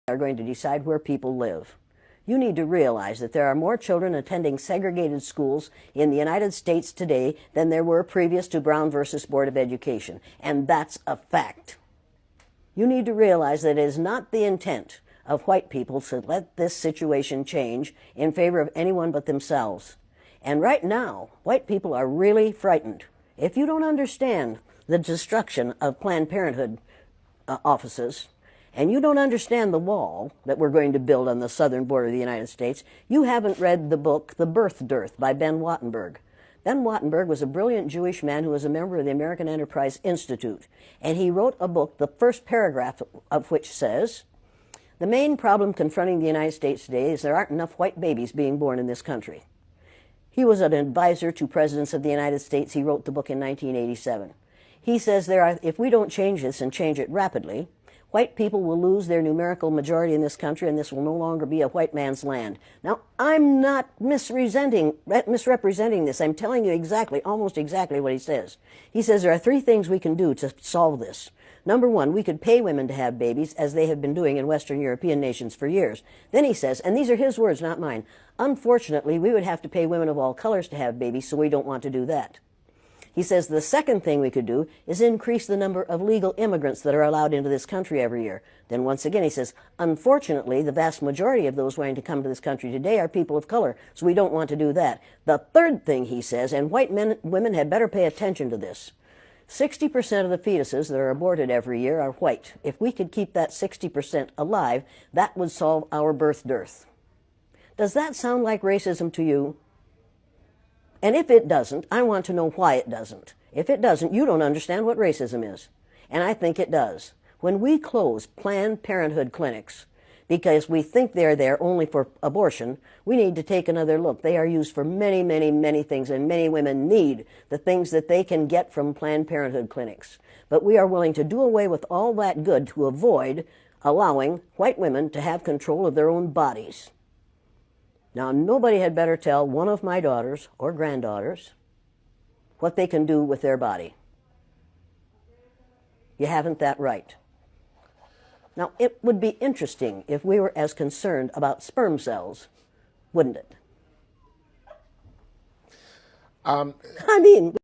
are going to decide where people live. You need to realize that there are more children attending segregated schools in the United States today than there were previous to Brown versus Board of Education, and that's a fact. You need to realize that it is not the intent of white people to let this situation change in favor of anyone but themselves. And right now, white people are really frightened. If you don't understand the destruction of Planned Parenthood offices, and you don't understand the wall that we're going to build on the southern border of the United States, you haven't read the book The Birth Dearth by Ben Wattenberg. Ben Wattenberg was a brilliant Jewish man who was a member of the American Enterprise Institute, and he wrote a book, the first paragraph of which says, "The main problem confronting the United States today is there aren't enough white babies being born in this country." He was an advisor to presidents of the United States. He wrote the book in 1987. He says if we don't change this and change it rapidly, white people will lose their numerical majority in this country, and this will no longer be a white man's land. Now, I'm not misrepresenting this. I'm telling you exactly, almost exactly what he says. He says there are three things we can do to solve this. Number one, we could pay women to have babies, as they have been doing in Western European nations for years. Then he says, and these are his words, not mine, unfortunately, we would have to pay women of all colors to have babies, so we don't want to do that. He says the second thing we could do is increase the number of legal immigrants that are allowed into this country every year. Then once again he says, unfortunately, the vast majority of those wanting to come to this country today are people of color, so we don't want to do that. The third thing he says, and women had better pay attention to this, 60% of the fetuses that are aborted every year are white. If we could keep that 60% alive, that would solve our birth dearth. Does that sound like racism to you? And if it doesn't, I want to know why it doesn't. If it doesn't, you don't understand what racism is. And I think it does. When we close Planned Parenthood clinics because we think they're there only for abortion, we need to take another look. They are used for many, many, many things, and many women need the things that they can get from Planned Parenthood clinics. But we are willing to do away with all that good to avoid allowing white women to have control of their own bodies. Now, nobody had better tell one of my daughters or granddaughters what they can do with their body. You haven't that right. Now, it would be interesting if we were as concerned about sperm cells, wouldn't it? I mean...